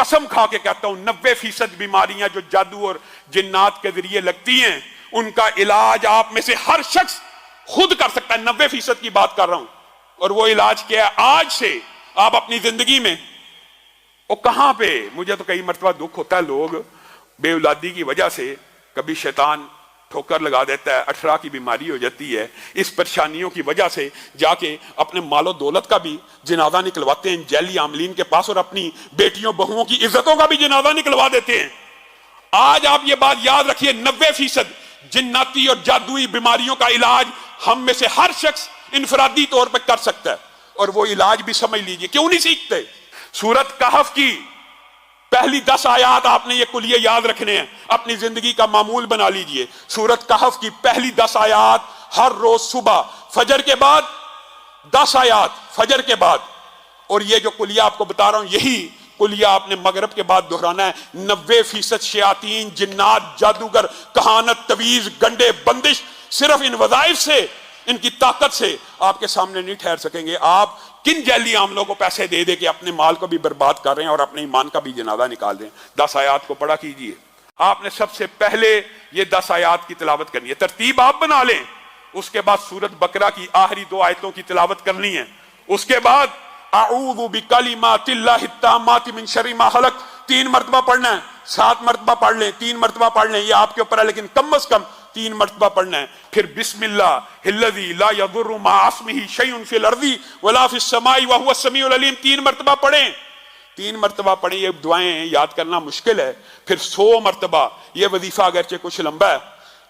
कसम खा के कहता हूं 90% बीमारियां जो जादू और जिन्नात के जरिए लगती हैं, उनका इलाज आप में से हर शख्स खुद कर सकता है। 90% की बात कर रहा हूं। और वो इलाज क्या है? आज से आप अपनी जिंदगी में, वो कहां पे, मुझे तो कई मरतबा दुख होता है, लोग बेऔलादी की वजह से कभी शैतान ठोकर लगा देता है, अठरा की बीमारी हो जाती है, इस परेशानियों की वजह से जाके अपने मालो दौलत का भी जनाजा निकलवाते हैं जैली आमलीन के पास, और अपनी बेटियों बहुओं की इज्जतों का भी जनाजा निकलवा देते हैं। आज आप ये बात याद रखिए, 90% जिन्नाती और जादुई बीमारियों का इलाज हम में से हर शख्स इनफरादी तौर पर कर सकता है। और वो इलाज भी समझ लीजिए, क्यों नहीं सीखते? सूरत कहफ की पहली 10 आयात आपने ये कुलिये याद रखने हैं, अपनी जिंदगी का मामूल बना लीजिए। सूरत कहफ की पहली 10 आयात हर रोज सुबह फजर के बाद, 10 आयात फजर के बाद। और ये जो कुलिया आपको बता रहा हूं, यही कुलिया आपने मगरब के बाद दोहराना है। 90% शयातीन, जिन्नात, जादूगर, कहानत, तवीज, गंडे, बंदिश सिर्फ इन वज़ाइफ से, इनकी ताकत से आपके सामने नहीं ठहर सकेंगे। आप किन जैली आमलों को पैसे दे दे के अपने माल को भी बर्बाद कर रहे हैं और अपने ईमान का भी जनाजा निकाल रहे हैं। 10 आयात को पढ़ा कीजिए। आपने सबसे पहले ये 10 आयात की तिलावत करनी है, तरतीब आप बना लें। उसके बाद सूरत बकरा की आखिरी 2 आयतों की तिलावत करनी है। उसके बाद अऊज़ु बिकलिमातिल्लाहि ताम्माति मिन शर्रि मा खलक 3 मरतबा पढ़ना है। 7 मरतबा पढ़ लें, 3 मरतबा पढ़ लें, ये आपके ऊपर है, लेकिन कम से कम 3 मरतबा पढ़ना है। फिर बिस्मिल्लाहिल्लज़ी ला यदुर्रु मअ इस्मिही शैउन फिल अर्ज़ि वला फिस समाई व हुवस समीउल अलीम 3 मरतबा पढ़ें। 3 मरतबा पढ़ें। ये दुआएं याद करना मुश्किल है। फिर 100 मरतबा। ये वजीफा अगरचे कुछ लंबा है,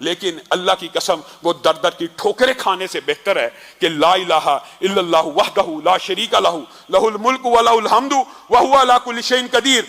लेकिन अल्लाह की कसम वो दर दर की ठोकरें खाने से बेहतर है कि ला इलाहा इल्लल्लाहु वहदहु ला शरीका लहू लहुल मुल्कु व लहुल हम्दु व हुवा अला कुल्लि शैइन कदीर।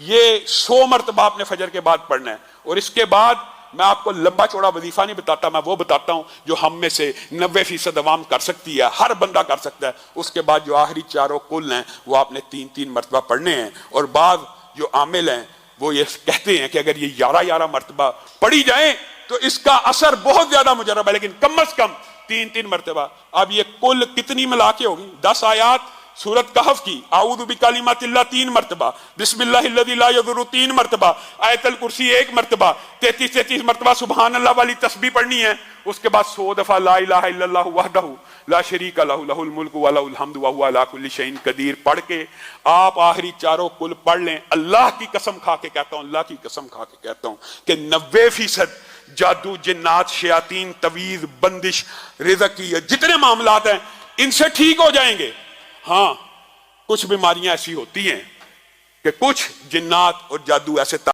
ये 100 मरतबा आपने फजर के बाद पढ़ना है। और इसके बाद मैं आपको लंबा चौड़ा वजीफा नहीं बताता, मैं वो बताता हूं जो हम में से 90% अवाम कर सकती है, हर बंदा कर सकता है। उसके बाद जो आखिरी 4 कुल हैं वो आपने 3-3 मरतबा पढ़ने हैं। और बाद जो आमिल हैं वो ये कहते हैं कि अगर ये 11-11 मरतबा पढ़ी जाए तो इसका असर बहुत ज्यादा मुजरब है, लेकिन कम से कम 3-3 मरतबा। अब ये कुल कितनी मिला के होगी? 10 आयात सूरत कहफ की, आऊज़ु बिकलिमातिल्लाह 3 मरतबा, बिस्मिल्लाहिल्लज़ी ला यदुर्रु 3 मरतबा, आयतल कुर्सी 1 मरतबा, 33 मरतबा सुभान अल्लाह वाली तस्बीह पढ़नी है। उसके बाद 100 दफा ला इलाहा इल्लल्लाहु वहदहु ला शरीका लहू लहुल मुल्कु व लहुल हम्दु व हुवा अला कुल्लि शैइन कदीर पढ़ के आप आखिरी 4 कुल पढ़ लें। अल्लाह की कसम खा के कहता हूं, अल्लाह की कसम खा के कहता हूं कि 90% जादू, जिन्नात, शयातीन, तवीज, बंदिश, रिज़्क़ की जितने मामलात हैं इनसे ठीक हो जाएंगे। हाँ, कुछ बीमारियां ऐसी होती हैं कि कुछ जिन्नात और जादू ऐसे